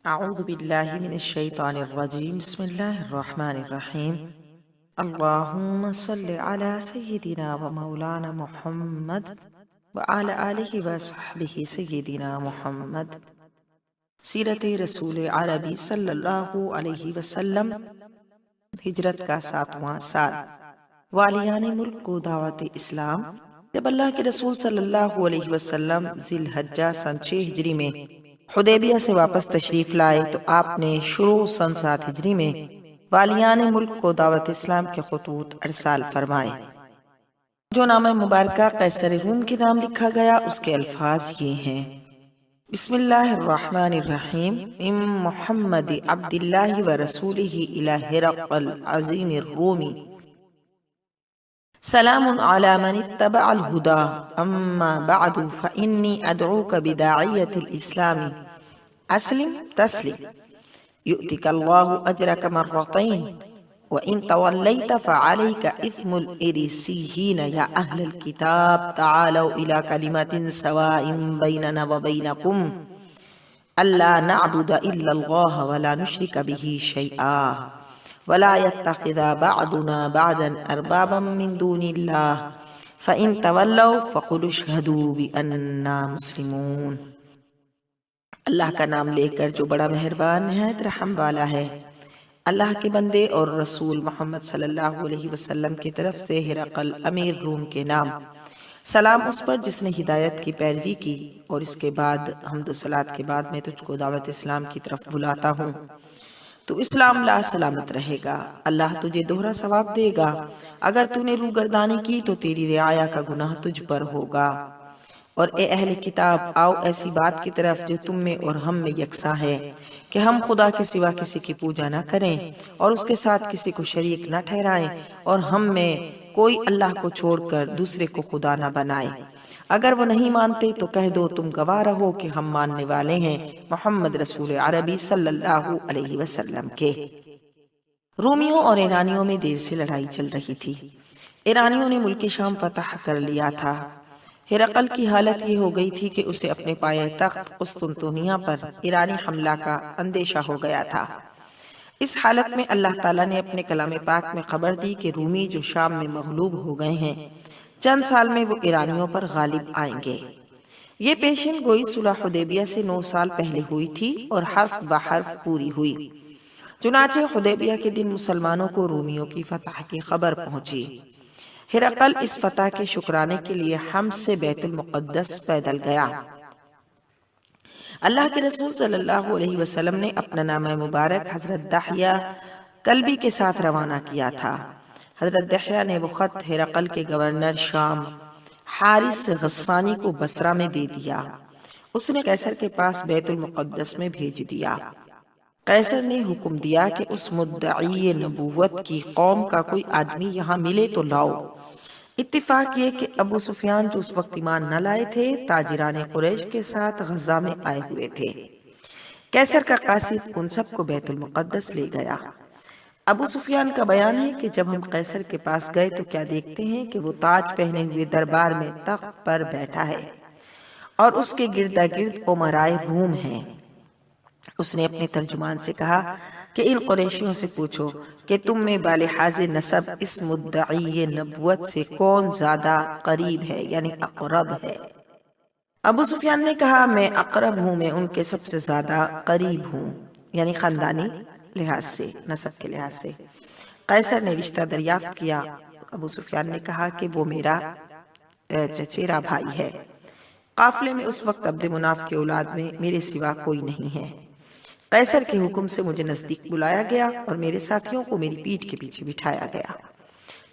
اعوذ باللہ من الشیطان الرجیم بسم اللہ الرحمن الرحیم اللہم صل علی سیدنا و مولانا محمد وعلی آلہ و صحبہ سیدنا محمد۔ سیرت رسول عربی صلی اللہ علیہ وسلم، ہجرت کا 7واں سال، والیان ملک کو دعوت اسلام۔ جب اللہ کے رسول صلی اللہ علیہ وسلم ذی الحجہ سن 6 ہجری میں حدیبیہ سے واپس تشریف لائے تو آپ نے شروع سن 7 ہجری میں والیان ملک کو دعوت اسلام کے خطوط ارسال فرمائے۔ جو نامہ مبارکہ قیصر روم کے نام لکھا گیا اس کے الفاظ یہ ہیں: بسم اللہ الرحمن الرحیم، من محمد عبد اللہ و رسولہ الی ہرقل عظیم الرومی، سلام علی من اتبع الہدى، اما بعد فانی ادعوک بداعیت الاسلام، اسلم تسلم، یؤتک اللہ اجرک مرتین، وَإِن تَوَلَّيْتَ فَعَلَيْكَ إِثْمُ الْإِرِسِيِّينَ يَا أَهْلَ الْكِتَابِ تَعَالَوْا إِلَى كَلِمَةٍ سَوَاءٍ بَيْنَنَا وَبَيْنَكُمْ أَلَّا نَعْبُدَ إِلَّا اللَّهَ وَلَا نُشْرِكَ بِهِ شَيْئًا وَلَا يَتَّخِذَ بَعْضُنَا بَعْضًا أَرْبَابًا مِّن دُونِ اللَّهِ فَإِن تَوَلَّوْا فَقُولُوا اشْهَدُوا بِأَنَّا مُسْلِمُونَ۔ اللہ کا نام لے کر جو بڑا مہربان نہایت رحم والا ہے۔ اللہ کے بندے اور رسول محمد صلی اللہ علیہ وسلم کی طرف سے ہرقل امیر روم کے نام، سلام اس پر جس نے ہدایت کی پیروی کی، اور اس کے بعد حمد و صلات کے بعد میں تجھ کو دعوت اسلام کی طرف بلاتا ہوں۔ تو اسلام لا سلامت رہے گا، اللہ تجھے دوہرا ثواب دے گا۔ اگر تو نے روگردانی کی تو تیری رعایا کا گناہ تجھ پر ہوگا۔ اور اے اہل کتاب، آؤ ایسی بات کی طرف جو تم میں اور ہم میں یکساں ہے، کہ ہم خدا کے سوا کسی کی پوجا نہ کریں اور اس کے ساتھ کسی کو شریک نہ ٹھہرائیں، اور ہم میں کوئی اللہ کو چھوڑ کر دوسرے کو خدا نہ بنائے۔ اگر وہ نہیں مانتے تو کہہ دو تم گواہ رہو کہ ہم ماننے والے ہیں محمد رسول عربی صلی اللہ علیہ وسلم کے۔ رومیوں اور ایرانیوں میں دیر سے لڑائی چل رہی تھی۔ ایرانیوں نے ملک شام فتح کر لیا تھا۔ ہرقل کی حالت یہ ہو گئی تھی کہ اسے اپنے پایہ تخت قسطنطنیہ پر ایرانی حملہ کا اندیشہ ہو گیا تھا۔ اس حالت میں اللہ تعالیٰ نے اپنے کلام پاک میں خبر دی کہ رومی جو شام میں مغلوب ہو گئے ہیں، چند سال میں وہ ایرانیوں پر غالب آئیں گے۔ یہ پیشن گوئی صلح حدیبیہ سے 9 سال پہلے ہوئی تھی اور حرف بحرف پوری ہوئی۔ چنانچہ حدیبیہ کے دن مسلمانوں کو رومیوں کی فتح کی خبر پہنچی۔ ہرقل اس فتح کے شکرانے کے لیے حمص سے بیت المقدس پیدل گیا۔ اللہ کے رسول صلی اللہ علیہ وسلم نے اپنا نامہ مبارک حضرت دحیہ کلبی کے ساتھ روانہ کیا تھا۔ حضرت دحیہ نے وہ خط ہرقل کے گورنر شام حارث غسانی کو بصرہ میں دے دیا۔ اس نے قیصر کے پاس بیت المقدس میں بھیج دیا۔ قیصر نے حکم دیا کہ اس مدعی نبوت کی قوم کا کوئی آدمی یہاں ملے تو لاؤ۔ اتفاق یہ کہ ابو سفیان جو اس وقت ایمان نہ لائے تھے، تاجران قریش کے ساتھ غزہ میں آئے ہوئے تھے۔ قیصر کا قاصد ان سب کو بیت المقدس لے گیا۔ ابو سفیان کا بیان ہے کہ جب ہم قیصر کے پاس گئے تو کیا دیکھتے ہیں کہ وہ تاج پہنے ہوئے دربار میں تخت پر بیٹھا ہے اور اس کے گردا گرد امرائے روم ہیں۔ اس نے اپنے ترجمان سے کہا کہ ان قریشیوں سے پوچھو کہ تم میں بالحاظ نسب اس مدعی نبوت سے کون زیادہ قریب ہے، یعنی اقرب ہے۔ ابو سفیان نے کہا میں اقرب ہوں، میں ان کے سب سے زیادہ قریب ہوں، یعنی خاندانی لحاظ سے، نسب کے لحاظ سے۔ قیصر نے رشتہ دریافت کیا۔ ابو سفیان نے کہا کہ وہ میرا چچیرا بھائی ہے۔ قافلے میں اس وقت عبد مناف کی اولاد میں میرے سوا کوئی نہیں ہے۔ قیصر کے حکم سے مجھے نزدیک بلایا گیا اور میرے ساتھیوں کو میری پیٹھ کے پیچھے بٹھایا گیا۔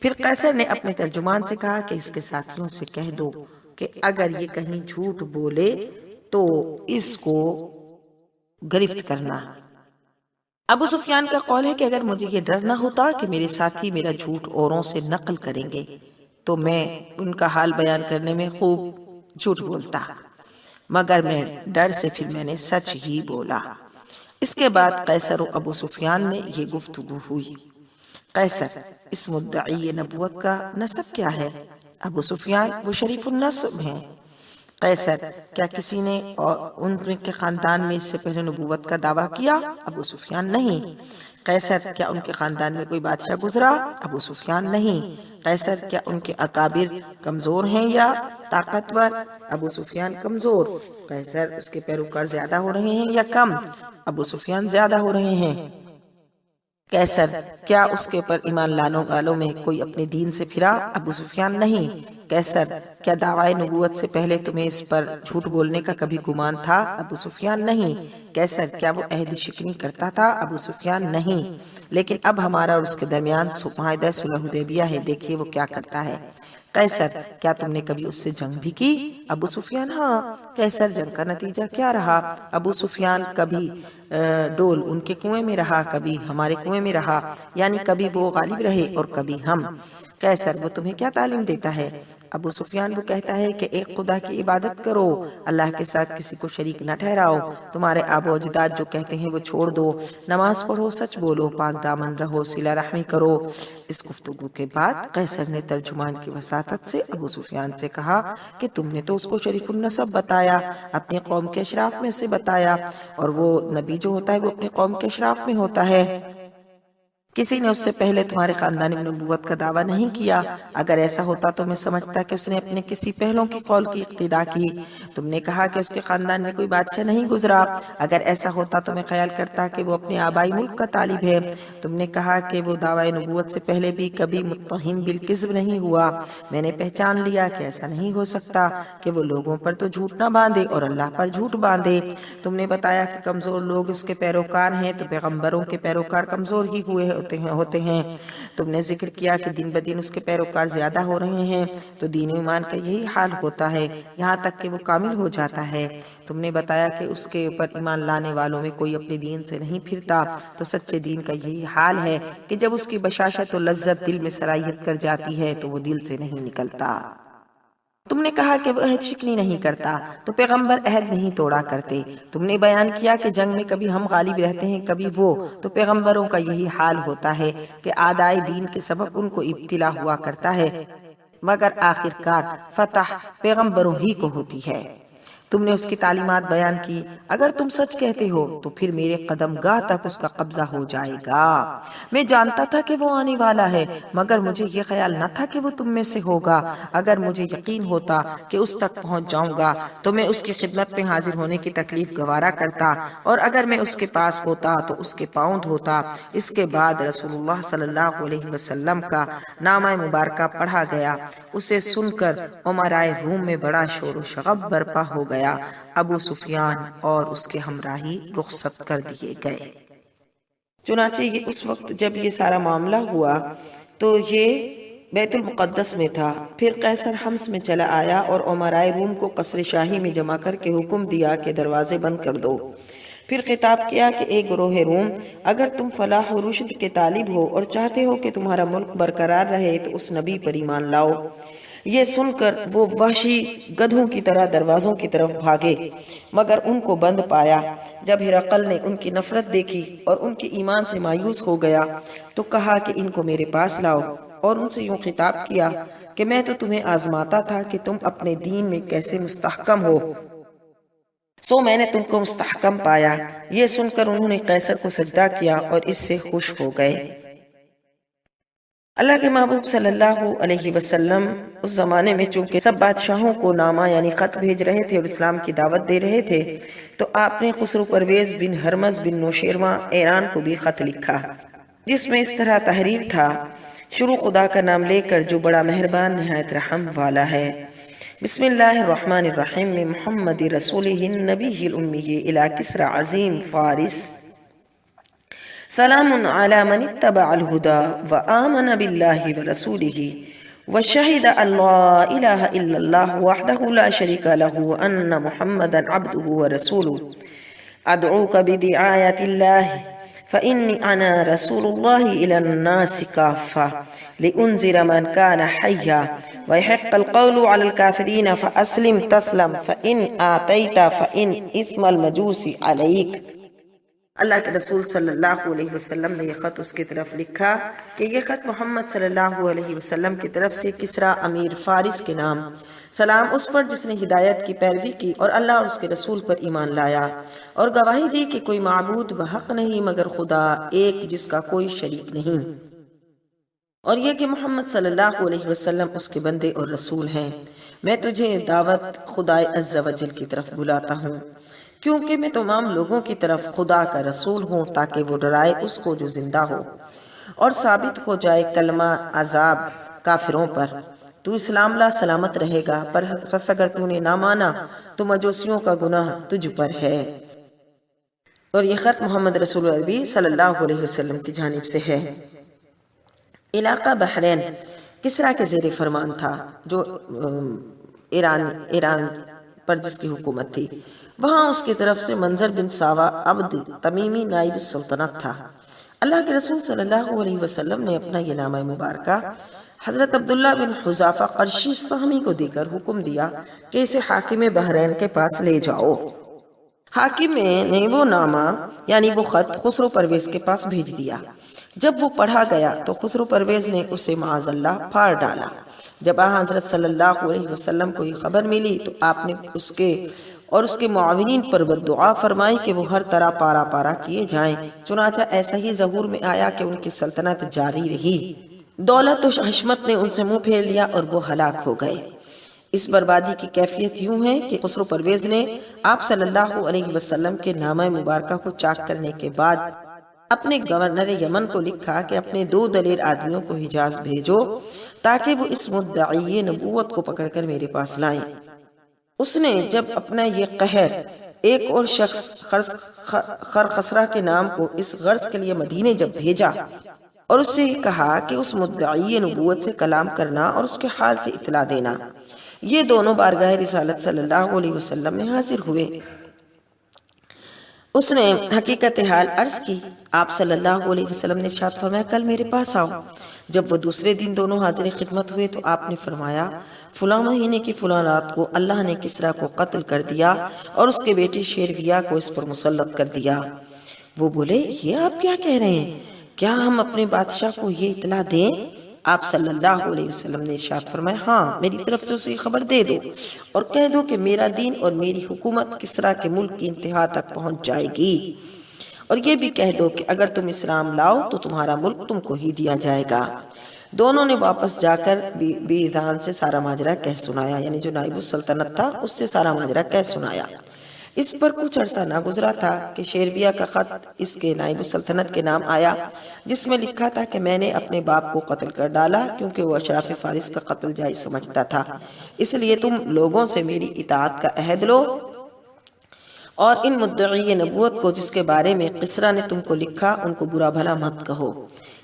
پھر قیصر نے اپنے ترجمان سے کہا کہ اس کے ساتھیوں سے کہہ دو کہ اگر یہ کہیں جھوٹ بولے تو اس کو گرفت کرنا۔ ابو سفیان کا قول ہے کہ اگر مجھے یہ ڈر نہ ہوتا کہ میرے ساتھی میرا جھوٹ اوروں سے نقل کریں گے تو میں ان کا حال بیان کرنے میں خوب جھوٹ بولتا، مگر میں ڈر سے پھر میں نے سچ ہی بولا۔ اس کے بعد قیصر و ابو سفیان میں یہ گفتگو ہوئی۔ قیصر: اس مدعی نبوت کا نسب کیا ہے؟ ابو سفیان: وہ شریف النسب ہیں۔ قیصر: کیا کسی نے ان کے خاندان میں اس سے پہلے نبوت کا دعویٰ کیا؟ ابو سفیان: نہیں۔ قیصر: کیا ان کے خاندان میں کوئی بادشاہ گزرا؟ ابو سفیان: نہیں۔ قیصر: کیا ان کے اکابر کمزور ہیں یا طاقتور؟ ابو سفیان: کمزور۔ قیصر: اس کے پیروکار زیادہ ہو رہے ہیں یا کم؟ ابو سفیان: زیادہ ہو رہے ہیں۔ قیصر: کیا اس کے اوپر ایمان لانے والوں میں کوئی اپنے دین سے پھرا؟ ابو سفیان: نہیں۔ قیصر: کیا دعوی نبوت سے پہلے تمہیں اس پر جھوٹ بولنے کا کبھی گمان تھا؟ ابو سفیان: نہیں۔ قیصر: کیا وہ عہد شکنی کرتا تھا؟ ابو سفیان: نہیں، لیکن اب ہمارا اور اس کے درمیان معاہدہ صلح حدیبیہ ہے، دیکھیے وہ کیا کرتا ہے۔ قیصر: کیا تم نے کبھی اس سے جنگ بھی کی؟ ابو سفیان: ہاں۔ قیصر: جنگ کا نتیجہ کیا رہا؟ ابو سفیان: کبھی ڈول ان کے کنویں میں رہا، کبھی ہمارے کنویں میں رہا، یعنی کبھی وہ غالب رہے اور کبھی ہم۔ قیصر: وہ تمہیں کیا تعلیم دیتا ہے؟ ابو سفیان: وہ کہتا ہے کہ ایک خدا کی عبادت کرو، اللہ کے ساتھ کسی کو شریک نہ ٹھہراؤ، تمہارے آبا و اجداد جو کہتے ہیں وہ چھوڑ دو، نماز پڑھو، سچ بولو، پاک دامن رہو، صلہ رحمی کرو۔ اس گفتگو کے بعد قیصر نے ترجمان کی وساطت سے ابو سفیان سے کہا کہ تم نے تو اس کو شریف النسب بتایا، اپنی قوم کے اشراف میں سے بتایا، اور وہ نبی جو ہوتا ہے وہ اپنی قوم کے اشراف میں ہوتا ہے۔ کسی نے اس سے پہلے تمہارے خاندان میں نبوت کا دعویٰ نہیں کیا۔ اگر ایسا ہوتا تو میں سمجھتا کہ اس نے اپنے کسی پہلوں کی قول کی اقتدا کی۔ تم نے کہا کہ اس کے خاندان میں کوئی بادشاہ نہیں گزرا۔ اگر ایسا ہوتا تو میں خیال کرتا کہ وہ اپنے آبائی ملک کا طالب ہے۔ تم نے کہا کہ وہ دعوی نبوت سے پہلے بھی کبھی متہم بالکذب نہیں ہوا۔ میں نے پہچان لیا کہ ایسا نہیں ہو سکتا کہ وہ لوگوں پر تو جھوٹ نہ باندھے اور اللہ پر جھوٹ باندھے۔ تم نے بتایا کہ کمزور لوگ اس کے پیروکار ہیں، تو پیغمبروں کے پیروکار کمزور ہی ہوتے ہیں۔ تم نے ذکر کیا کہ دن بدن اس کے پیروکار زیادہ ہو رہے ہیں، تو دین و ایمان کا یہی حال ہوتا ہے یہاں تک کہ وہ کامل ہو جاتا ہے۔ تم نے بتایا کہ اس کے اوپر ایمان لانے والوں میں کوئی اپنے دین سے نہیں پھرتا، تو سچے دین کا یہی حال ہے کہ جب اس کی بشاشت و لذت دل میں سرایت کر جاتی ہے تو وہ دل سے نہیں نکلتا۔ تم نے کہا کہ وہ عہد شکنی نہیں کرتا، تو پیغمبر عہد نہیں توڑا کرتے۔ تم نے بیان کیا کہ جنگ میں کبھی ہم غالب رہتے ہیں کبھی وہ، تو پیغمبروں کا یہی حال ہوتا ہے کہ اعدائے دین کے سبب ان کو ابتلا ہوا کرتا ہے، مگر آخرکار فتح پیغمبروں ہی کو ہوتی ہے۔ تم نے اس کی تعلیمات بیان کی۔ اگر تم سچ کہتے ہو تو پھر میرے قدم گاہ تک اس کا قبضہ ہو جائے گا۔ میں جانتا تھا کہ وہ آنے والا ہے، مگر مجھے یہ خیال نہ تھا کہ وہ تم میں سے ہوگا۔ اگر مجھے یقین ہوتا کہ اس تک پہنچ جاؤں گا تو میں اس کی خدمت میں حاضر ہونے کی تکلیف گوارا کرتا، اور اگر میں اس کے پاس ہوتا تو اس کے پاؤں دھوتا۔ اس کے بعد رسول اللہ صلی اللہ علیہ وسلم کا نامہ مبارکہ پڑھا گیا۔ اسے سن کر امرائے روم میں بڑا شور و شغب برپا ہو گیا۔ ابو سفیان اور اس کے ہمراہی رخصت کر دیے گئے۔ چنانچہ یہ اس وقت جب یہ سارا معاملہ ہوا تو یہ بیت المقدس میں تھا۔ پھر قیصر حمص میں چلا آیا اور امرائے روم کو قصر شاہی میں جمع کر کے حکم دیا کہ دروازے بند کر دو۔ پھر خطاب کیا کہ اے گروہ روم، اگر تم فلاح و رشد کے طالب ہو اور چاہتے ہو کہ تمہارا ملک برقرار رہے تو اس نبی پر ایمان لاؤ۔ یہ سن کر وہ وحشی گدھوں کی طرح دروازوں کی طرف بھاگے، مگر ان کو بند پایا۔ جب ہرقل نے ان کی نفرت دیکھی اور ان کے ایمان سے مایوس ہو گیا تو کہا کہ ان کو میرے پاس لاؤ، اور ان سے یوں خطاب کیا کہ میں تو تمہیں آزماتا تھا کہ تم اپنے دین میں کیسے مستحکم ہو، سو میں نے تم کو مستحکم پایا۔ یہ سن کر انہوں نے قیصر کو سجدہ کیا اور اس سے خوش ہو گئے۔ اللہ کے محبوب صلی اللہ علیہ وسلم اس زمانے میں چونکہ سب بادشاہوں کو نامہ یعنی خط بھیج رہے تھے اور اسلام کی دعوت دے رہے تھے، تو آپ نے خسرو پرویز بن ہرمز بن نوشیروان ایران کو بھی خط لکھا، جس میں اس طرح تحریر تھا: شروع خدا کا نام لے کر جو بڑا مہربان نہایت رحم والا ہے۔ بسم اللہ الرحمن الرحیم من محمد رسولہ النبی الامی الی کسری عظیم فارس، سلام علی من اتبع الہدی وآمن باللہ ورسولہ وشہد ان لا الہ الا اللہ وحدہ لا شریک لہ وان محمدا عبدہ ورسولہ، ادعوک بدعایت اللہ فإنی انا رسول اللہ الی الناس کافہ لأنذر من کان حیا ويحق القول على الكافرين فأسلم تسلم فإن آتيت فإن إثم المجوس عليك۔ اللہ کے رسول صلی اللہ علیہ وسلم نے یہ خط اس کی طرف لکھا کہ یہ خط محمد صلی اللہ علیہ وسلم کی طرف سے کسریٰ امیر فارس کے نام سلام اس پر جس نے ہدایت کی پیروی کی اور اللہ اور اس کے رسول پر ایمان لایا، اور گواہی دی کہ کوئی معبود بحق نہیں مگر خدا ایک جس کا کوئی شریک نہیں، اور یہ کہ محمد صلی اللہ علیہ وسلم اس کے بندے اور رسول ہیں۔ میں تجھے دعوت خدائے عز و جل کی طرف بلاتا ہوں، کیونکہ میں تمام لوگوں کی طرف خدا کا رسول ہوں، تاکہ وہ ڈرائے اس کو جو زندہ ہو، اور ثابت ہو جائے کلمہ عذاب کافروں پر۔ تو اسلام لا سلامت رہے گا، پر پس اگر تو نے نہ مانا تو مجوسیوں کا گناہ تجھ پر ہے۔ اور یہ خط محمد رسول اللہ صلی اللہ علیہ وسلم کی جانب سے ہے۔ علاقہ بحرین کسریٰ کے زیر فرمان تھا، جو ایران پر جس کی حکومت تھی۔ وہاں اس کی طرف سے منظر بن ساوا عبد تمیمی نائب السلطنت تھا۔ اللہ کے رسول صلی اللہ علیہ وسلم نے اپنا یہ نامہ مبارکہ حضرت عبداللہ بن حذافہ قرشی سہمی کو دے کر حکم دیا کہ اسے حاکم بحرین کے پاس لے جاؤ۔ حاکم نے وہ نامہ یعنی وہ خط خسرو پرویز کے پاس بھیج دیا۔ جب وہ پڑھا گیا تو خسرو پرویز نے اسے معاذ اللہ پھاڑ ڈالا۔ جب حضرت صلی اللہ علیہ وسلم کو یہ خبر ملی تو آپ نے اس کے اور اس کے معاونین پر بددعا فرمائی کہ وہ ہر طرح پارا پارا کیے جائیں۔ چنانچہ ایسا ہی ظہور میں آیا کہ ان کی سلطنت جاری رہی۔ دولت و حشمت نے ان سے منہ پھیر لیا اور وہ ہلاک ہو گئے۔ اس بربادی کی کیفیت یوں ہے کہ خسرو پرویز نے آپ صلی اللہ علیہ وسلم کے نامہ مبارکہ کو چاک کرنے کے بعد اپنے گورنر یمن کو لکھا کہ اپنے 2 دلیر آدمیوں کو حجاز بھیجو تاکہ وہ اس مدعی نبوت کو پکڑ کر میرے پاس لائیں۔ اس نے جب اپنا یہ قہر ایک اور شخص خرخسرہ کے نام کو اس غرض کے لیے مدینے جب بھیجا اور اس سے کہا کہ اس مدعی نبوت سے کلام کرنا اور اس کے حال سے اطلاع دینا، یہ دونوں بارگاہ رسالت صلی اللہ علیہ وسلم میں حاضر ہوئے۔ اس نے حقیقت حال عرض کی۔ آپ صلی اللہ علیہ وسلم نے ارشاد فرمایا کل میرے پاس آؤ۔ جب وہ دوسرے دن دونوں حاضر خدمت ہوئے تو آپ نے فرمایا فلاں مہینے کی فلاں رات کو اللہ نے کسریٰ کو قتل کر دیا اور اس کے بیٹے شیرویہ کو اس پر مسلط کر دیا۔ وہ بولے یہ آپ کیا کہہ رہے ہیں؟ کیا ہم اپنے بادشاہ کو یہ اطلاع دیں؟ آپ صلی اللہ علیہ وسلم نے ارشاد فرمایا ہاں، میری طرف سے اسے خبر دے دو اور کہہ دو کہ میرا دین اور میری حکومت کسریٰ کے ملک کی انتہا تک پہنچ جائے گی، اور یہ بھی کہہ دو کہ اگر تم اسلام لاؤ تو تمہارا ملک تم کو ہی دیا جائے گا۔ دونوں نے واپس جا کر بی اذان سے سارا ماجرا کہہ سنایا، یعنی جو نائب السلطنت تھا اس سے سارا ماجرا کہہ سنایا۔ اس پر کچھ عرصہ نہ گزرا تھا کہ شیرویہ کا خط اس کے نائب السلطنت کے نام آیا، جس میں لکھا تھا کہ میں نے اپنے باپ کو قتل کر ڈالا کیونکہ وہ اشراف فارس کا قتل جائز سمجھتا تھا، اس لیے تم لوگوں سے میری اطاعت کا عہد لو اور ان مدعی نبوت کو جس کے بارے میں کسریٰ نے تم کو لکھا ان کو برا بھلا مت کہو۔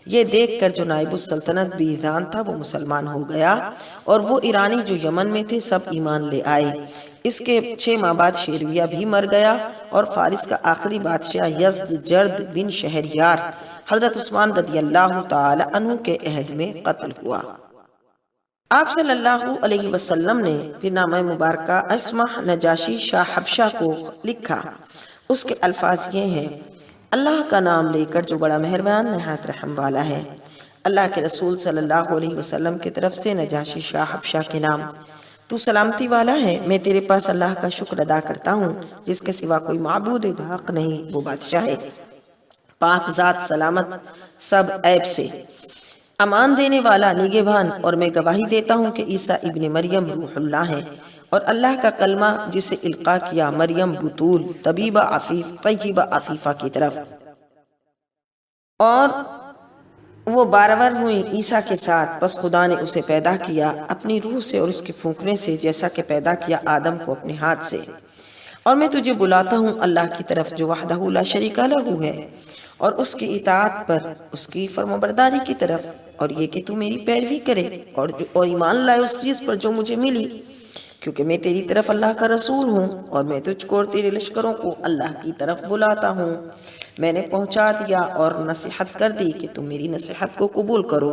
یہ دیکھ کر جو نائب السلطنت بیزان تھا وہ مسلمان ہو گیا اور وہ ایرانی جو یمن میں تھے سب ایمان لے آئے۔ اس کے 6 ماہ بعد شیرویہ بھی مر گیا اور فارس کا آخری بادشاہ یزدجرد بن شہریار حضرت عثمان رضی اللہ تعالی عنہ کے عہد میں قتل ہوا۔ آپ صلی اللہ علیہ وسلم نے پھر نامہ مبارکہ اسمح نجاشی شاہ حبشہ کو لکھا۔ اس کے الفاظ یہ ہیں: اللہ کا نام لے کر جو بڑا مہربان نہایت رحم والا ہے۔ اللہ کے رسول صلی اللہ علیہ وسلم کی طرف سے نجاشی شاہ حبشہ کے نام، تو سلامتی والا ہے۔ میں تیرے پاس اللہ کا شکر ادا کرتا ہوں جس کے سوا کوئی معبود بحق نہیں، وہ بادشاہ ہے پاک ذات، سلامت سب عیب سے، امان دینے والا، نگہبان، اور میں گواہی دیتا ہوں کہ عیسیٰ ابن مریم روح اللہ ہے اور اللہ کا کلمہ جسے القا کیا مریم بطول طبیبہ طیبہ عفیفہ کی طرف، اور وہ بارور ہوئی عیسیٰ کے ساتھ، پس خدا نے اسے پیدا کیا اپنی روح سے اور اس کے پھونکنے سے، جیسا کہ پیدا کیا آدم کو اپنے ہاتھ سے۔ اور میں تجھے بلاتا ہوں اللہ کی طرف جو وحدہ لا شریک لہ ہے، اور اس کی اطاعت پر، اس کی فرمانبرداری کی طرف، اور یہ کہ تو میری پیروی کرے اور ایمان لائے اس چیز پر جو مجھے ملی، کیونکہ میں تیری طرف اللہ کا رسول ہوں اور میں تجھ کو اور تیرے لشکروں کو اللہ کی طرف بلاتا ہوں۔ میں نے پہنچا دیا اور نصیحت کر دی کہ تم میری نصیحت کو قبول کرو۔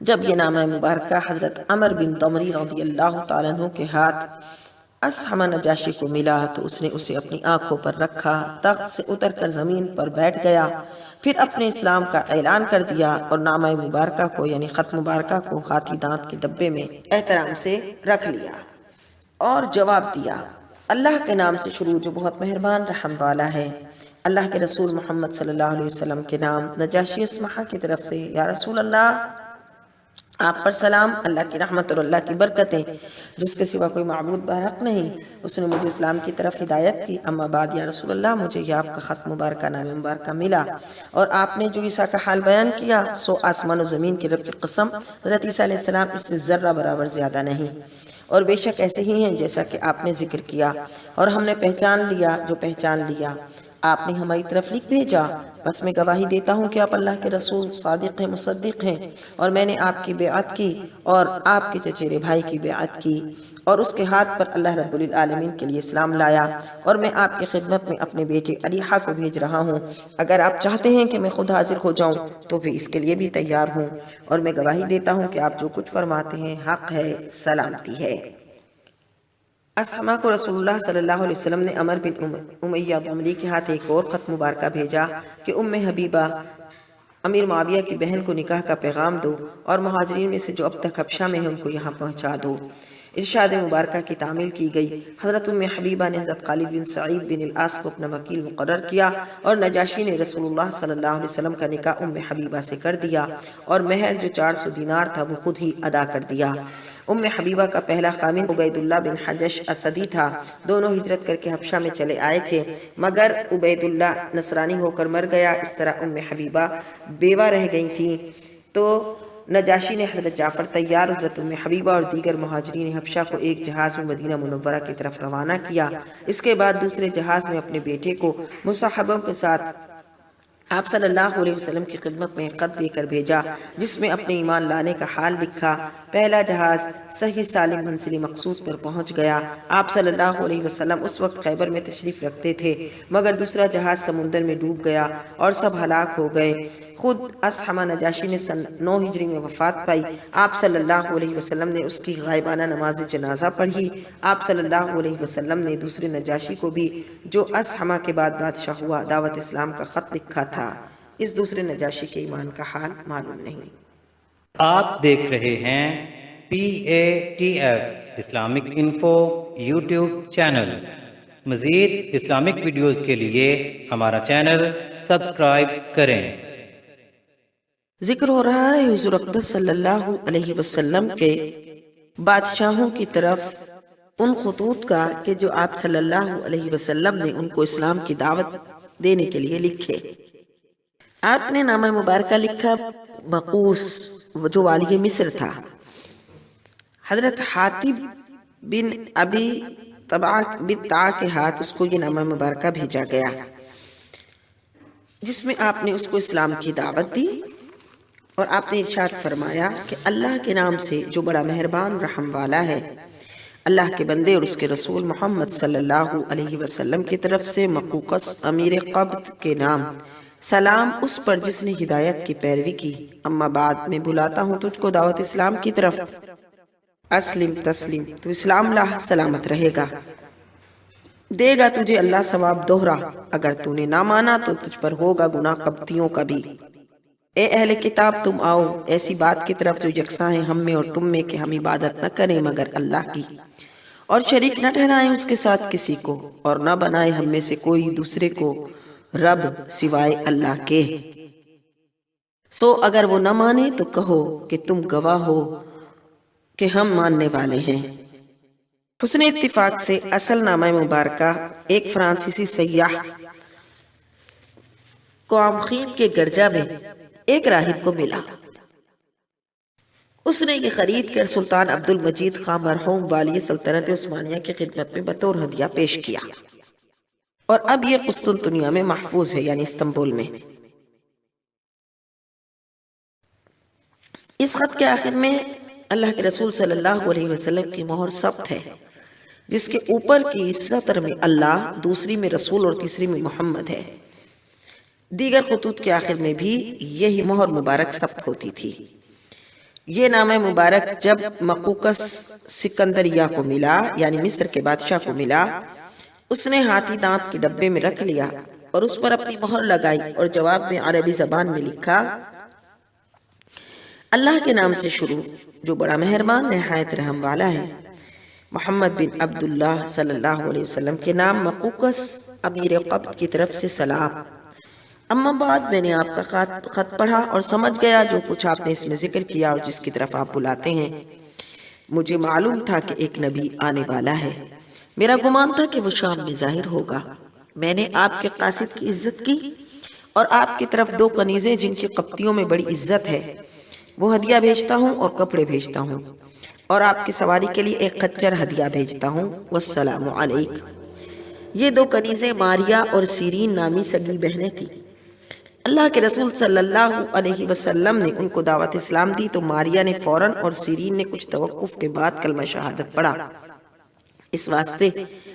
جب یہ نامہ مبارکہ حضرت عمر بن طمری رضی اللہ تعالیٰ عنہ کے ہاتھ اسحم نجاشی کو ملا تو اس نے اسے اپنی آنکھوں پر رکھا، تخت سے اتر کر زمین پر بیٹھ گیا، پھر اپنے اسلام کا اعلان کر دیا اور نامہ مبارکہ کو یعنی خط مبارکہ کو ہاتھی دانت کے ڈبے میں احترام سے رکھ لیا اور جواب دیا، اللہ کے نام سے شروع جو بہت مہربان رحم والا ہے۔ اللہ کے رسول محمد صلی اللہ علیہ وسلم کے نام۔ نجاشی اسمحہ کی طرف سے، یا رسول اللہ آپ پر سلام، اللہ کی رحمت اور اللہ کی برکتیں، جس کے سوا کوئی معبود برحق نہیں، اس نے مجھے اسلام کی طرف ہدایت کی۔ اما بعد یا رسول اللہ، مجھے یہ آپ کا خط مبارکہ نام مبارکہ ملا اور آپ نے جو عیسیٰ کا حال بیان کیا، سو آسمان و زمین کے رب کی قسم حضرت عیسیٰ علیہ السلام اس سے ذرہ برابر زیادہ نہیں، اور بے شک ایسے ہی ہیں جیسا کہ آپ نے ذکر کیا، اور ہم نے پہچان لیا جو پہچان لیا آپ نے ہماری طرف لکھ بھیجا۔ بس میں گواہی دیتا ہوں کہ آپ اللہ کے رسول صادق ہیں، مصدق ہیں، اور میں نے آپ کی بیعت کی اور آپ کے چچیرے بھائی کی بیعت کی، اور اس کے ہاتھ پر اللہ رب العالمین کے لیے اسلام لایا، اور میں آپ کی خدمت میں اپنے بیٹے علیحہ کو بھیج رہا ہوں۔ اگر آپ چاہتے ہیں کہ میں خود حاضر ہو جاؤں تو بھی اس کے لیے بھی تیار ہوں، اور میں گواہی دیتا ہوں کہ آپ جو کچھ فرماتے ہیں حق ہے، سلامتی ہے۔ اسحمہ کو رسول اللہ صلی اللہ علیہ وسلم نے عمر بن امیہ ضمری کے ہاتھ ایک اور خط مبارکہ بھیجا کہ ام حبیبہ امیر معاویہ کی بہن کو نکاح کا پیغام دو، اور مہاجرین میں سے جو اب تک حبشہ میں ہیں ان کو یہاں پہنچا دو۔ ارشاد مبارکہ کی تعمیل کی گئی۔ حضرت ام حبیبہ نے حضرت خالد بن سعید بن العاص کو اپنا وکیل مقرر کیا، اور نجاشی نے رسول اللہ صلی اللہ علیہ وسلم کا نکاح ام حبیبہ سے کر دیا، اور مہر جو 400 دینار تھا وہ خود ہی ادا کر دیا۔ ام حبیبہ کا پہلا خامند عبید اللہ بن حجش اسدی تھا۔ دونوں ہجرت کر کے حبشہ میں چلے آئے تھے، مگر عبید اللہ نصرانی ہو کر مر گیا۔ اس طرح ام حبیبہ بیوہ رہ گئی تھی، تو نجاشی نے حضرت جعفر طیار، حضرت ام حبیبہ اور دیگر مہاجرین حبشہ کو ایک جہاز میں مدینہ منورہ کی طرف روانہ کیا۔ اس کے بعد دوسرے جہاز میں اپنے بیٹے کو مصاحبوں کے ساتھ آپ صلی اللہ علیہ وسلم کی خدمت میں خط دے کر بھیجا، جس میں اپنے ایمان لانے کا حال لکھا۔ پہلا جہاز صحیح سالم منزل مقصود پر پہنچ گیا۔ آپ صلی اللہ علیہ وسلم اس وقت خیبر میں تشریف رکھتے تھے، مگر دوسرا جہاز سمندر میں ڈوب گیا اور سب ہلاک ہو گئے۔ خود اسحمہ نجاشی نے سن 9 ہجری میں وفات پائی۔ آپ صلی اللہ علیہ وسلم نے اس کی غائبانہ نماز جنازہ پڑھی۔ آپ صلی اللہ علیہ وسلم نے دوسرے نجاشی کو بھی جو اسحمہ کے بعد بادشاہ ہوا دعوت اسلام کا خط لکھا تھا۔ اس دوسرے نجاشی کے ایمان کا حال معلوم نہیں۔ آپ دیکھ رہے ہیں PATF Islamic info YouTube channel. مزید اسلامک ویڈیوز کے لیے ہمارا چینل سبسکرائب کریں۔ ذکر ہو رہا ہے حضور اقدس صلی اللہ علیہ وسلم کے بادشاہوں کی طرف ان خطوط کا کہ جو آپ صلی اللہ علیہ وسلم نے ان کو اسلام کی دعوت دینے کے لیے لکھے۔ آپ نے نامہ مبارکہ لکھا بقوس جو والی مصر تھا۔ حضرت حاتب بن ابی طبع کے ہاتھ اس کو یہ نامہ مبارکہ بھیجا گیا، جس میں آپ نے اس کو اسلام کی دعوت دی، اور آپ نے ارشاد فرمایا کہ اللہ کے نام سے جو بڑا مہربان رحم والا ہے، اللہ کے بندے اور اس کے رسول محمد صلی اللہ علیہ وسلم کی طرف سے مقوقس امیر قبط کے نام، سلام اس پر جس نے ہدایت کی پیروی کی۔ اما بعد میں بلاتا ہوں تجھ کو دعوت اسلام کی طرف، اسلم تسلیم، تو اسلام لا، سلامت رہے گا، دے گا تجھے اللہ ثواب دوہرا، اگر تو نے نہ مانا تو تجھ پر ہوگا گناہ قبطیوں کا بھی۔ اے اہل کتاب تم آؤ ایسی بات کی طرف جو یکساں ہے ہم میں اور تم میں، کہ ہم عبادت نہ کریں مگر اللہ کی، اور شریک نہ ٹھہرائیں اس کے ساتھ کسی کو، اور نہ بنائیں ہم میں سے کوئی دوسرے کو رب سوائے اللہ کے۔ سو اگر وہ نہ مانے تو کہو کہ تم گواہ ہو کہ ہم ماننے والے ہیں۔ حسن اتفاق سے اصل نامہ مبارکہ ایک فرانسیسی سیاح کوامخین کے گرجا میں ایک راہب کو ملا۔ اس نے یہ خرید کر سلطان عبد المجید خان مرحوم والی سلطنت عثمانیہ کی خدمت میں بطور ہدیہ پیش کیا، اور اب یہ قسطنطنیہ میں محفوظ ہے، یعنی استنبول میں۔ اس خط کے آخر میں اللہ کے رسول صلی اللہ علیہ وسلم کی مہر ثبت ہے، جس کے اوپر کی سطر میں اللہ، دوسری میں رسول اور تیسری میں محمد ہے۔ دیگر خطوط کے آخر میں بھی یہی مہر مبارک ثبت ہوتی تھی۔ یہ نامہ مبارک جب مقوقس سکندریہ کو ملا، یعنی مصر کے بادشاہ کو ملا، اس نے ہاتھی دانت کے ڈبے میں رکھ لیا اور اس پر اپنی مہر لگائی اور جواب میں عربی زبان میں لکھا، اللہ کے نام سے شروع جو بڑا مہربان نہایت رحم والا ہے۔ محمد بن عبداللہ صلی اللہ علیہ وسلم کے نام مقوقس امیر قبط کی طرف سے سلام۔ اما بعد، میں نے آپ کا خط پڑھا اور سمجھ گیا جو کچھ آپ نے اس میں ذکر کیا اور جس کی طرف آپ بلاتے ہیں۔ مجھے معلوم تھا کہ ایک نبی آنے والا ہے۔ میرا گمان تھا کہ وہ شام میں ظاہر ہوگا۔ میں نے آپ کے قاصد کی عزت کی اور آپ کی طرف 2 کنیزیں جن کی قبطیوں میں بڑی عزت ہے وہ ہدیہ بھیجتا ہوں اور کپڑے بھیجتا ہوں، اور آپ کی سواری کے لیے ایک خچر ہدیہ بھیجتا ہوں۔ والسلام علیک۔ یہ 2 کنیزیں ماریا اور سیرین نامی سگی بہنیں تھیں۔ اللہ کے رسول صلی اللہ علیہ وسلم نے ان کو دعوت اسلام دی تو ماریا نے فوراً اور سیرین نے کچھ توقف کے بعد کلمہ شہادت پڑھا۔ اس واسطے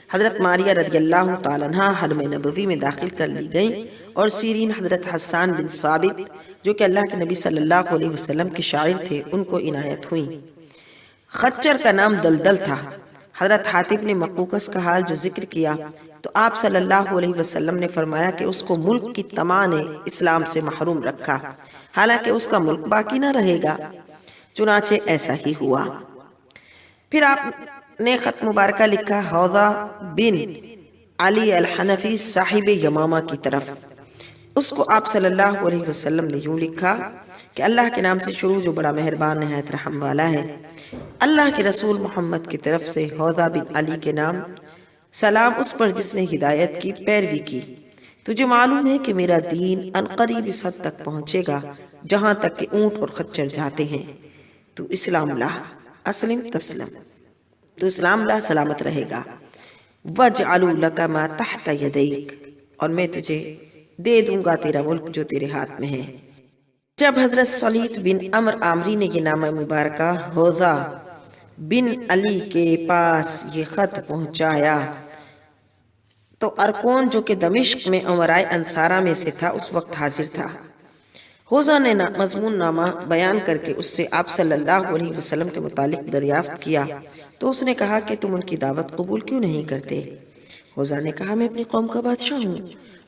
حضرت ماریا رضی اللہ تعالیٰ عنہ حرم نبوی میں داخل کر لی گئیں، اور سیرین حضرت حسان بن ثابت جو کہ اللہ کے نبی صلی اللہ علیہ وسلم کے شاعر تھے ان کو عنایت ہوئیں۔ خچر کا نام دلدل تھا۔ حضرت حاتب نے مقوقس کا حال جو ذکر کیا تو آپ صلی اللہ علیہ وسلم نے فرمایا کہ اس کو ملک کی طمع نے اسلام سے محروم رکھا، حالانکہ اس کا ملک باقی نہ رہے گا۔ چنانچہ ایسا ہی ہوا۔ پھر آپ نے خط مبارکہ لکھا حوضہ بن علی الحنفی صاحب یمامہ کی طرف۔ اس کو آپ صلی اللہ علیہ وسلم نے یوں لکھا کہ اللہ کے نام سے شروع جو بڑا مہربان نہایت رحم والا ہے۔ اللہ کے رسول محمد کی طرف سے حوضہ بن علی کے نام، سلام اس پر جس نے ہدایت کی پیروی کی۔ تجھے معلوم ہے کہ میرا دین عنقریب اس حد تک پہنچے گا جہاں تک کہ اونٹ اور خچر جاتے ہیں۔ تو اسلام لا، اسلم تسلم، تو اسلام لا سلامت رہے گا۔ وَاجْعَلُوا لَكَ مَا تَحْتَ يَدَيْكَ، اور میں تجھے دے دوں گا تیرا ملک جو تیرے ہاتھ میں ہے۔ جب حضرت صلیت بن عمر عامری نے یہ نامہ مبارکہ حوضہ بن علی کے پاس یہ خط پہنچایا تو ارکون جو کہ دمشق میں امرائے انصارہ میں سے تھا اس وقت حاضر تھا۔ حوضہ نے مضمون نامہ بیان کر کے اس سے آپ صلی اللہ علیہ وسلم کے متعلق دریافت کیا تو اس نے کہا کہ تم ان کی دعوت قبول کیوں نہیں کرتے؟ حوضہ نے کہا میں اپنی قوم کا بادشاہ ہوں،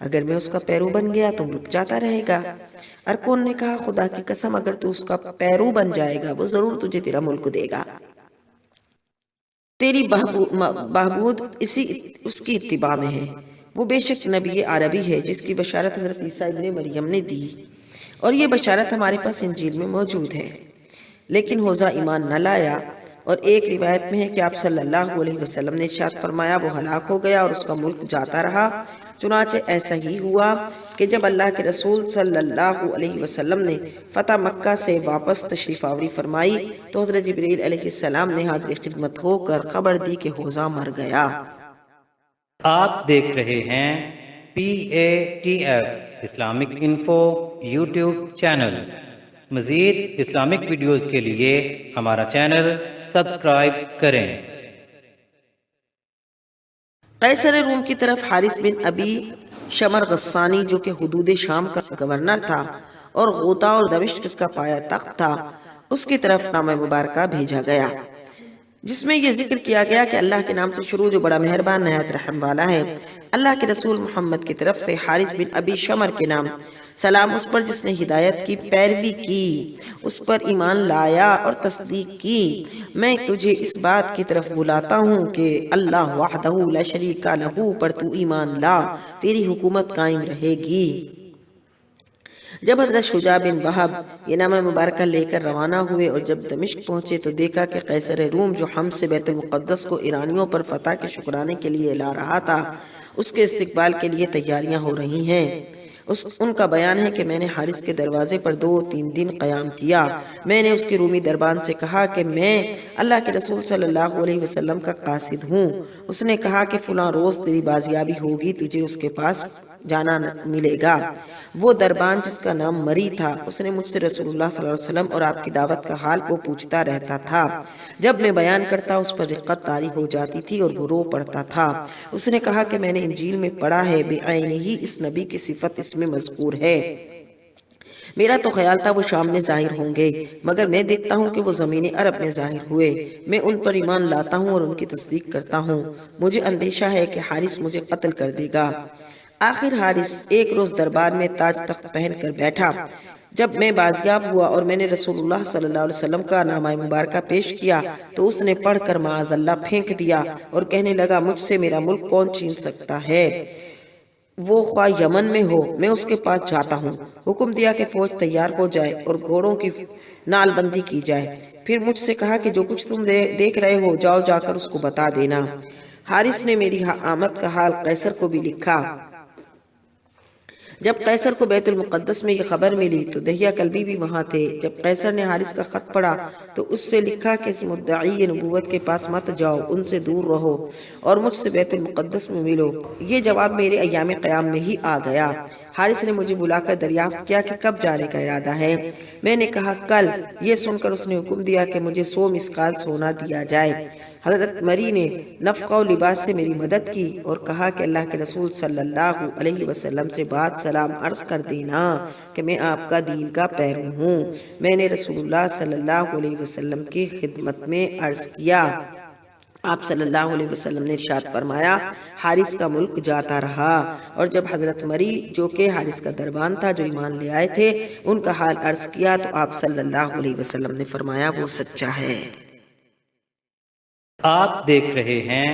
اگر میں اس کا پیرو بن گیا تو ملک جاتا رہے گا۔ ارکون نے کہا خدا کی قسم اگر تو اس کا پیرو بن جائے گا وہ ضرور تجھے تیرا ملک دے گا۔ تیری بہبود اس کی اتباع میں ہے۔ وہ بے شک نبی عربی ہے جس کی بشارت حضرت عیسیٰ ابن مریم نے دی، اور یہ بشارت ہمارے پاس انجیل میں موجود ہے۔ لیکن حوضہ ایمان نہ لایا، اور ایک روایت میں ہے کہ آپ صلی اللہ علیہ وسلم نے ارشاد فرمایا وہ ہلاک ہو گیا اور اس کا ملک جاتا رہا۔ چنانچہ ایسا ہی ہوا کہ جب اللہ کے رسول صلی اللہ علیہ وسلم نے فتح مکہ سے واپس تشریف آوری فرمائی تو حضرت جبریل علیہ السلام نے حاضر خدمت ہو کر خبر دی کہ حوضہ مر گیا۔ آپ دیکھ رہے ہیں PATF Islamic info YouTube channel. مزید اسلامک ویڈیوز کے لیے ہمارا چینل سبسکرائب کریں۔ قیصر روم کی طرف حارث بن ابی شمر غسانی جو کہ حدود شام کا گورنر تھا اور غوطہ اور دمشق اس کا پایا تخت تھا، اس کی طرف نامہ مبارکہ بھیجا گیا جس میں یہ ذکر کیا گیا کہ اللہ کے نام سے شروع جو بڑا مہربان نہایت رحم والا ہے۔ اللہ کے رسول محمد کی طرف سے حارث بن ابی شمر کے نام، سلام اس پر جس نے ہدایت کی پیروی کی، اس پر ایمان لایا اور تصدیق کی۔ میں تجھے اس بات کی طرف بلاتا ہوں کہ اللہ وحدہ لا شریک لہ پر تو ایمان لا، تیری حکومت قائم رہے گی۔ جب حضرت شجاع بن وہب یہ نامہ مبارکہ لے کر روانہ ہوئے اور جب دمشق پہنچے تو دیکھا کہ قیصر روم جو حمد سے بیت المقدس کو ایرانیوں پر فتح کے شکرانے کے لیے لا رہا تھا، اس کے استقبال کے لیے تیاریاں ہو رہی ہیں۔ ان کا بیان ہے کہ میں نے حارث کے دروازے پر 2-3 دن قیام کیا۔ میں نے اس کی رومی دربان سے کہا کہ میں اللہ کے رسول صلی اللہ علیہ وسلم کا قاصد ہوں۔ اس نے کہا کہ فلاں روز تیری بازیابی ہوگی، تجھے اس کے پاس جانا ملے گا۔ وہ دربان جس کا نام مری تھا، اس نے مجھ سے رسول اللہ صلی اللہ علیہ وسلم اور آپ کی دعوت کا حال وہ پوچھتا رہتا تھا۔ جب میں بیان کرتا اس پر رقت طاری ہو جاتی تھی اور وہ رو پڑتا تھا۔ اس نے کہا کہ میں نے انجیل میں پڑھا ہے بے عینی ہی اس نبی کی صفت اس میں مذکور ہے۔ میرا تو خیال تھا وہ شام میں ظاہر ہوں گے، مگر میں دیکھتا ہوں کہ وہ زمین عرب میں ظاہر ہوئے۔ میں ان پر ایمان لاتا ہوں اور ان کی تصدیق کرتا ہوں۔ مجھے اندیشہ ہے کہ حارث مجھے قتل کر دے گا۔ آخر حارث ایک روز دربار میں تاج تخت پہن کر بیٹھا۔ جب میں بازیاب ہوا اور میں نے رسول اللہ صلی اللہ علیہ وسلم کا نامہ مبارکہ پیش کیا تو اس نے پڑھ کر معاذ اللہ پھینک دیا اور کہنے لگا مجھ سے میرا ملک کون چھین سکتا ہے، وہ خواہ یمن میں ہو، میں اس کے پاس جاتا ہوں۔ حکم دیا کہ فوج تیار ہو جائے اور گھوڑوں کی نال بندی کی جائے۔ پھر مجھ سے کہا کہ جو کچھ تم دیکھ رہے ہو جاؤ جا کر اس کو بتا دینا۔ حارث نے میری آمد کا حال قیصر کو بھی لکھا۔ جب قیصر کو بیت المقدس میں یہ خبر ملی تو دہیہ کلبی بھی وہاں تھے۔ جب قیصر نے حارث کا خط پڑھا تو اس سے لکھا کہ اس مدعی نبوت کے پاس مت جاؤ، ان سے دور رہو اور مجھ سے بیت المقدس میں ملو۔ یہ جواب میرے ایام قیام میں ہی آ گیا۔ حارث نے مجھے بلا کر دریافت کیا کہ کب جانے کا ارادہ ہے۔ میں نے کہا کل۔ یہ سن کر اس نے حکم دیا کہ مجھے 100 مسقال سونا دیا جائے۔ حضرت مری نے نفقہ و لباس سے میری مدد کی اور کہا کہ اللہ کے رسول صلی اللہ علیہ وسلم سے بات سلام عرض کر دینا کہ میں آپ کا دین کا پیرو ہوں۔ میں نے رسول اللہ صلی اللہ علیہ وسلم کی خدمت میں عرض کیا۔ آپ صلی اللہ علیہ وسلم نے ارشاد فرمایا حارث کا ملک جاتا رہا۔ اور جب حضرت مری جو کہ حارث کا دربان تھا جو ایمان لے آئے تھے ان کا حال عرض کیا تو آپ صلی اللہ علیہ وسلم نے فرمایا وہ سچا ہے۔ آپ دیکھ رہے ہیں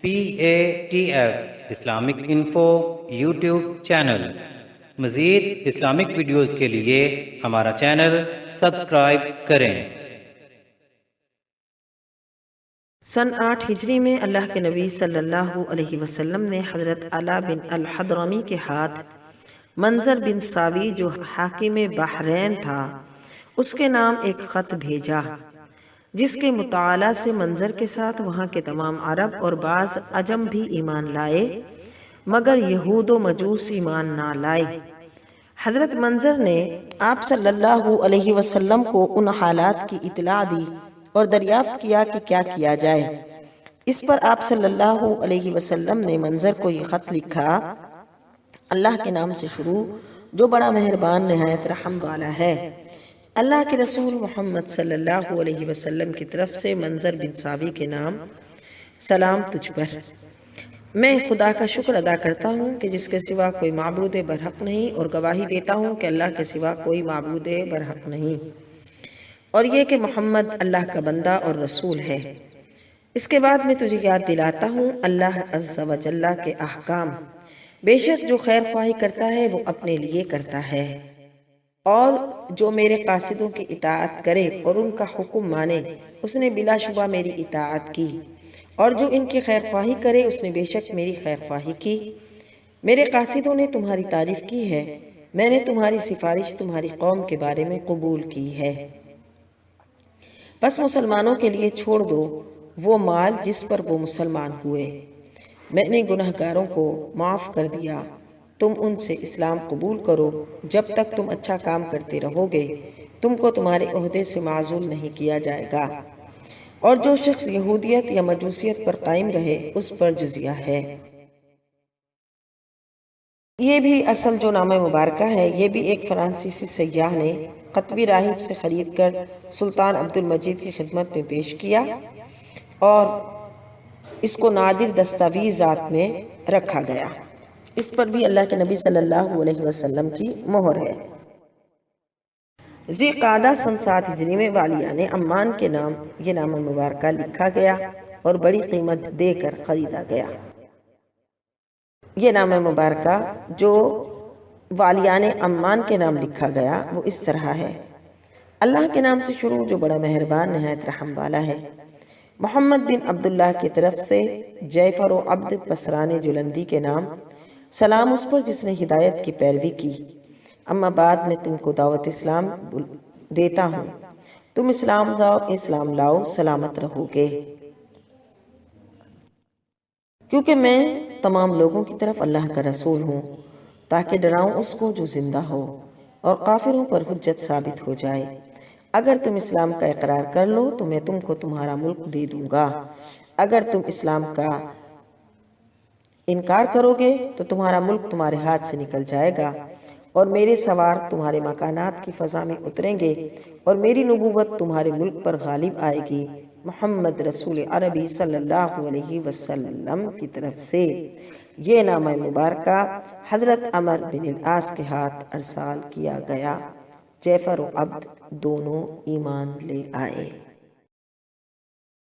PATF Islamic info YouTube channel. مزید اسلامک ویڈیوز کے لیے ہمارا چینل سبسکرائب کریں۔ سن 8 ہجری میں اللہ کے نبی صلی اللہ علیہ وسلم نے حضرت علا بن الحضرمی کے ہاتھ منظر بن ساوی جو حاکم بحرین تھا اس کے نام ایک خط بھیجا جس کے مطالعہ سے منظر کے ساتھ وہاں کے تمام عرب اور بعض عجم بھی ایمان لائے مگر یہود و مجوس ایمان نہ لائے۔ حضرت منظر نے آپ صلی اللہ علیہ وسلم کو ان حالات کی اطلاع دی اور دریافت کیا کہ کیا کیا جائے۔ اس پر آپ صلی اللہ علیہ وسلم نے منظر کو یہ خط لکھا، اللہ کے نام سے شروع جو بڑا مہربان نہایت رحم والا ہے۔ اللہ کے رسول محمد صلی اللہ علیہ وسلم کی طرف سے منظر بن ساوی کے نام، سلام تجھ پر۔ میں خدا کا شکر ادا کرتا ہوں کہ جس کے سوا کوئی معبود برحق نہیں اور گواہی دیتا ہوں کہ اللہ کے سوا کوئی معبود برحق نہیں اور یہ کہ محمد اللہ کا بندہ اور رسول ہے۔ اس کے بعد میں تجھے یاد دلاتا ہوں اللہ عز و جل کے احکام۔ بے شک جو خیر خواہی کرتا ہے وہ اپنے لیے کرتا ہے اور جو میرے قاصدوں کی اطاعت کرے اور ان کا حکم مانے اس نے بلا شبہ میری اطاعت کی، اور جو ان کی خیر خواہی کرے اس نے بے شک میری خیر خواہی کی۔ میرے قاصدوں نے تمہاری تعریف کی ہے، میں نے تمہاری سفارش تمہاری قوم کے بارے میں قبول کی ہے۔ بس مسلمانوں کے لیے چھوڑ دو وہ مال جس پر وہ مسلمان ہوئے۔ میں نے گناہگاروں کو معاف کر دیا، تم ان سے اسلام قبول کرو۔ جب تک تم اچھا کام کرتے رہو گے تم کو تمہارے عہدے سے معزول نہیں کیا جائے گا، اور جو شخص یہودیت یا مجوسیت پر قائم رہے اس پر جزیہ ہے۔ یہ بھی اصل جو نامہ مبارکہ ہے یہ بھی ایک فرانسیسی سیاح نے قطبی راہب سے خرید کر سلطان عبد المجید کی خدمت میں پیش کیا اور اس کو نادر دستاویزات میں رکھا گیا۔ اس پر بھی اللہ کے نبی صلی اللہ علیہ وسلم کی مہر ہے۔ ذی قعدہ سن 7 ہجری میں والیان عمان کے نام یہ نامہ مبارکہ لکھا گیا اور بڑی قیمت دے کر خریدا گیا۔ یہ نامہ مبارکہ جو والیان عمان کے نام لکھا گیا وہ اس طرح ہے، اللہ کے نام سے شروع جو بڑا مہربان نہایت رحم والا ہے۔ محمد بن عبداللہ کی طرف سے جعفر و عبد پسران جلندی کے نام، سلام اس پر جس نے ہدایت کی پیروی کی۔ اما بعد میں تم کو دعوت اسلام دیتا ہوں، تم اسلام لاؤ سلامت رہو گے، کیونکہ میں تمام لوگوں کی طرف اللہ کا رسول ہوں تاکہ ڈراؤں اس کو جو زندہ ہو اور کافروں پر حجت ثابت ہو جائے۔ اگر تم اسلام کا اقرار کر لو تو میں تم کو تمہارا ملک دے دوں گا، اگر تم اسلام کا انکار کرو گے تو تمہارا ملک تمہارے ہاتھ سے نکل جائے گا اور میرے سوار تمہارے مکانات کی فضا میں اتریں گے اور میری نبوت تمہارے ملک پر غالب آئے گی محمد رسول عربی صلی اللہ علیہ وسلم کی طرف سے۔ یہ نامہ مبارکہ حضرت عمر بن العاص کے ہاتھ ارسال کیا گیا۔ جعفر و عبد دونوں ایمان لے آئے۔